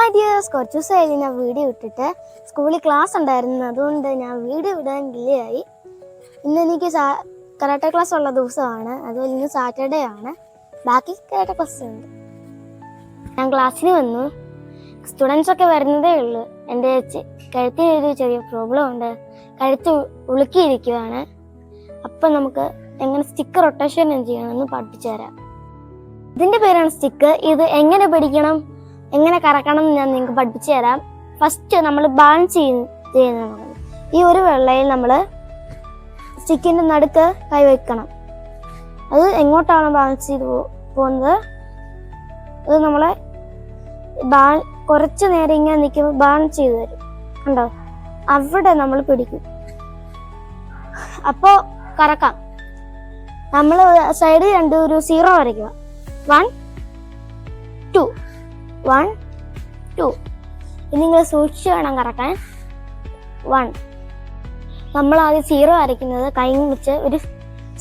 Hi dears, കുറച്ച് ദിവസമായി ഞാൻ വീഡിയോ ഇട്ടിട്ട്. സ്കൂളിൽ ക്ലാസ് ഉണ്ടായിരുന്നു, അതുകൊണ്ട് ഞാൻ വീഡിയോ ഇടാൻ ഡിലേ ആയി. ഇന്ന് എനിക്ക് കരാട്ടെ ക്ലാസ് ഉള്ള ദിവസമാണ്, അതുപോലെ ഇന്ന് സാറ്റർഡേ ആണ്. ബാക്കി കരാട്ടെ ക്ലാസ് ഉണ്ട്. ഞാൻ ക്ലാസ്സിന് വന്നു. സ്റ്റുഡൻസ് ഒക്കെ വരുന്നതേ ഉള്ളൂ. എൻ്റെ കഴുത്തിനൊരു ചെറിയ പ്രോബ്ലം ഉണ്ട്, കഴുത്ത് ഉളുക്കിയിരിക്കുകയാണ്. അപ്പം നമുക്ക് എങ്ങനെ സ്റ്റിക്ക് റൊട്ടേഷൻ ചെയ്യണമെന്ന് പഠിപ്പിച്ചു തരാം. ഇതിൻ്റെ പേരാണ് സ്റ്റിക്ക്. ഇത് എങ്ങനെ പിടിക്കണം, എങ്ങനെ കറക്കണം എന്ന് ഞാൻ നിങ്ങൾക്ക് പഠിപ്പിച്ചു തരാം. ഫസ്റ്റ് നമ്മൾ ബാലൻസ് ചെയ്യുന്നതാണ്. ഈ ഒരു വെള്ളയിൽ നമ്മൾ സ്റ്റിക്കിൻ്റെ നടുക്ക് കൈവയ്ക്കണം. അത് എങ്ങോട്ടാണ് ബാലൻസ് ചെയ്ത് പോകുന്നത്, അത് നമ്മളെ കുറച്ച് നേരം ഇങ്ങനെ നിൽക്കുമ്പോൾ ബാലൻസ് ചെയ്ത് തരും. കണ്ടോ, അവിടെ നമ്മൾ പിടിക്കും. അപ്പോൾ കറക്കാം. നമ്മൾ സൈഡ് ഒരു 0 വരയ്ക്കുക. 1 2 1 2. ഇനി നിങ്ങൾ സൂക്ഷിച്ച് വേണം കറക്കാൻ. 1. നമ്മൾ ആദ്യം 0 വരയ്ക്കുന്നത് കൈ വെച്ച് ഒരു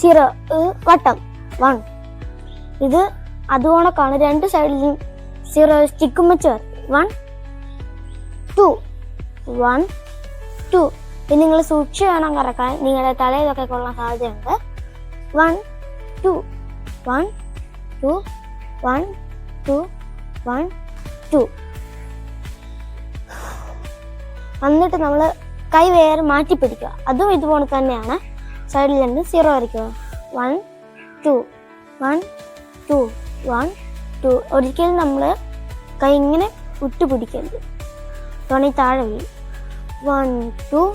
0 വട്ടം 1. ഇത് അതുകൊണ്ടൊക്കെയാണ് രണ്ട് സൈഡിലും 0 സ്റ്റിക്കും വെച്ച് 1 2 1 2. ഇനി നിങ്ങൾ സൂക്ഷിച്ച് വേണം കറക്കാൻ, നിങ്ങളുടെ തലയിലൊക്കെ കൊള്ളാൻ സാധ്യതയുണ്ട്. 1 2 1 2 1 2 1 2. എന്നിട്ട് നമ്മൾ കൈ വേറെ മാറ്റി പിടിക്കുക. അതും ഇതുപോലെ തന്നെയാണ്. സൈഡിൽ 0 വരയ്ക്കുക. 1 2 1 2 1 2. ഒരിക്കലും നമ്മൾ കൈ ഇങ്ങനെ വിട്ടുപിടിക്കരുത്, തോണി താഴെ വീഴും. 1 2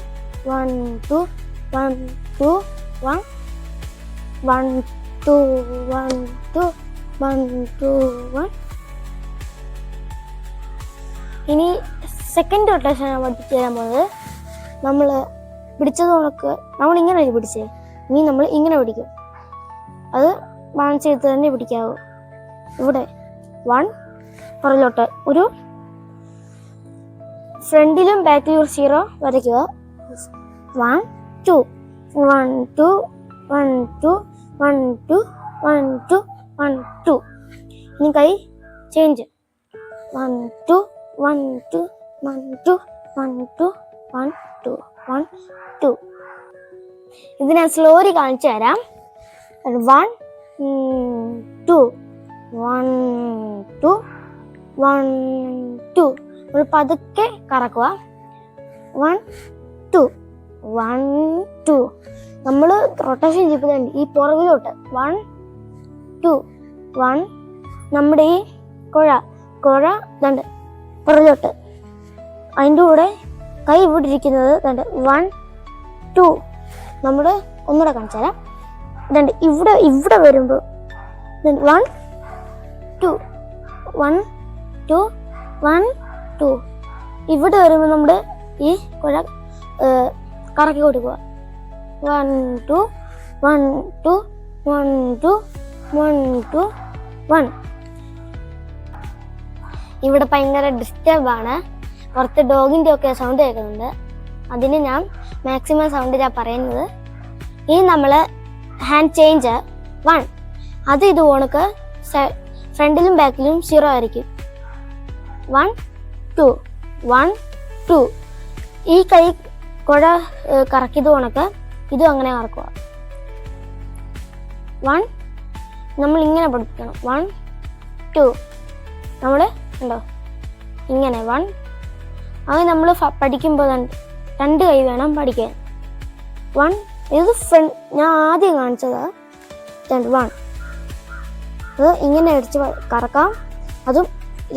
1 2 1 2 1 1 2 1 2 1 2 1. ഇനി സെക്കൻഡ് റൊട്ടേഷൻ പഠിപ്പിച്ചു തരാൻ പോകുന്നത്. നമ്മൾ പിടിച്ചത് കണക്ക് നമ്മൾ ഇങ്ങനെ പിടിച്ചേ, ഇനി നമ്മൾ ഇങ്ങനെ പിടിക്കും. അത് ബാലൻസ് ചെയ്ത് തന്നെ പിടിക്കാവൂ. ഇവിടെ 1 പുറകിലോട്ട് ഒരു ഫ്രണ്ടിലും ബാക്കിലും ഒരു 0 വരയ്ക്കുക. 1 2 1 2 1 2 1 2 1 2 1 2. ഇനി കൈ ചേഞ്ച്. 1 2 1 2 1 2 1 2 1 2 1 2. ഇത് ഞാൻ സ്ലോലി കാണിച്ചു തരാം. 1 2 1 2 1 2. ഒരു പതുക്കെ കറക്കുക. 1 2 1 2. നമ്മൾ റൊട്ടേഷൻ ചെയ്യുന്നുണ്ട് ഈ പുറകിലോട്ട്. 1 2 1. നമ്മുടെ ഈ കുഴ ദണ്ട് പുറകിലോട്ട്. അതിൻ്റെ കൂടെ കൈ ഇവിടെ ഇരിക്കുന്നത് ദണ്ട് 1 2. നമ്മൾ ഒന്നുകൂടെ കാണിച്ചു തരാം. ദണ്ട് ഇവിടെ വരുമ്പോൾ 1 2 1 2 1 2. ഇവിടെ വരുമ്പോൾ നമ്മുടെ ഈ കുഴ കറക്കി കൊടുക്കുക. 1 2 1 2 1 2 1 2 1. ഇവിടെ ഭയങ്കര ഡിസ്റ്റർബാണ്, പുറത്ത് ഡോഗിൻ്റെ ഒക്കെ സൗണ്ട് കേൾക്കുന്നുണ്ട്. അതിന് ഞാൻ മാക്സിമം സൗണ്ടിലാണ് പറയുന്നത്. ഇനി നമ്മൾ ഹാൻഡ് ചേഞ്ച് 1. അത് ഇത് കണക്ക് ഫ്രണ്ടിലും ബാക്കിലും 0 ആയിരിക്കും. 1 2 1 2. ഈ കൈ കുഴ കറക്കിയത് കണക്ക് ഇതും അങ്ങനെ കറക്കുക. 1. നമ്മൾ ഇങ്ങനെ പഠിപ്പിക്കണം. 1 2. നമ്മൾ ഉണ്ടോ ഇങ്ങനെ 1. അങ്ങനെ നമ്മൾ പഠിക്കുമ്പോൾ 2 കൈ വേണം പഠിക്കാൻ. 1. ഇത് ഞാൻ ആദ്യം കാണിച്ചത് 1. അത് ഇങ്ങനെ അടിച്ച് കറക്കാം. അതും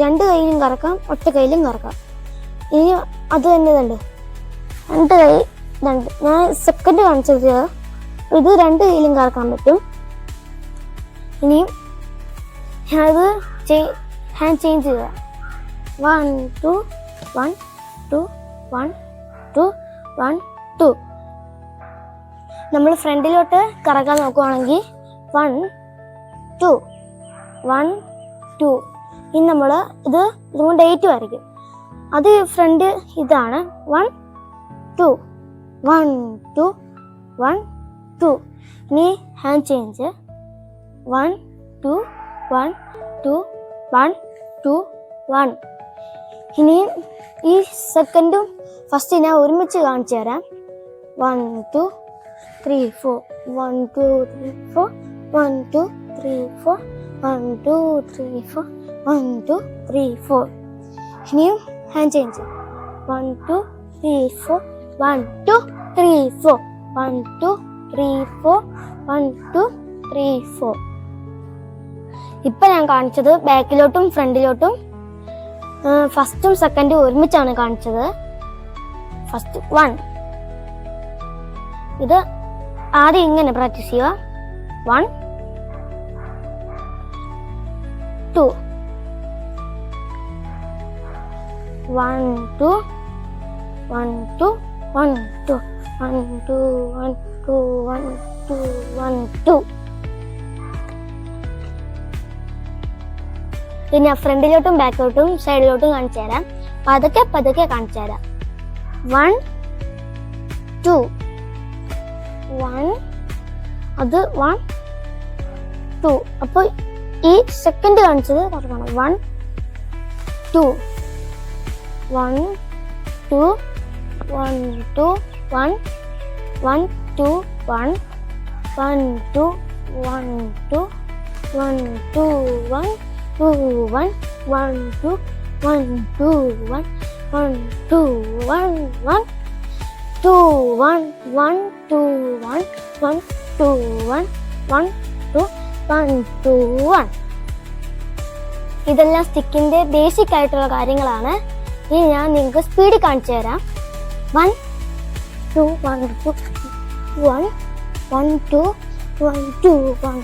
2 കൈയിലും കറക്കാം, ഒറ്റ കൈയിലും കറക്കാം. ഇനി അത് തന്നെ 2 കൈ 2. ഞാൻ സെക്കൻഡ് കാണിച്ചത് ഇത് 2 കൈയിലും കറക്കാൻ പറ്റും. ഇനിയും അത് ഹാൻഡ് ചേഞ്ച് ചെയ്യുക. 1 2 1 2 1 2 1 2. നമ്മൾ ഫ്രണ്ടിലോട്ട് കറക്കാൻ നോക്കുവാണെങ്കിൽ 1 2 1 2. ഇനി നമ്മൾ ഇതുകൊണ്ട് 8 വരയ്ക്കും. അത് ഫ്രണ്ട് ഇതാണ്. 1 2 1 2 1 2. ഇനി ഹാൻഡ് ചേഞ്ച് 1 2 1 2 1 2 1. ഇനിയും ഈ സെക്കൻഡും ഫസ്റ്റ് ഞാൻ ഒരുമിച്ച് കാണിച്ചു തരാം. 1 2 3 4 1 2 3 4 1 2 3 4 1 2 3 4 1 2 3 4. ഇനിയും ഹാൻഡ് ചേഞ്ച് 1 2 3 4 1 2 3 4 1 2 3 4 1 2 3 4. ഇപ്പം ഞാൻ കാണിച്ചത് ബാക്കിലോട്ടും ഫ്രണ്ടിലോട്ടും ഫസ്റ്റും സെക്കൻഡും ഒരുമിച്ചാണ് കാണിച്ചത്. ഫസ്റ്റ് 1. ഇത് ആദ്യം ഇങ്ങനെ പ്രാക്ടീസ് ചെയ്യുക. 1 2 1 2 1 2 1 2 1 2 1 2 1 2 1 2. പിന്നെ ഫ്രണ്ടിലോട്ടും ബാക്കിലോട്ടും സൈഡിലോട്ടും കാണിച്ചു തരാം. പതുക്കെ കാണിച്ചു തരാം. 1 2 1 അത് 1 2. അപ്പോൾ ഈ സെക്കൻഡ് കാണിച്ചത് തുറക്കണം. 1 2 1 2 1 2 1 1 2 1 1 2 1 2 1 2 1 2 1 1 2 1 2 1 1 2 1 1 2 1 1 2 1 1 2 1 1 2 1 2 1. ഇതെല്ലാം സ്റ്റിക്കിന്റെ ബേസിക് ആയിട്ടുള്ള കാര്യങ്ങളാണ്. ഇനി ഞാൻ നിങ്ങൾക്ക് സ്പീഡിൽ കാണിച്ചു തരാം. 1 2 1 2 1 1 2 1 2 1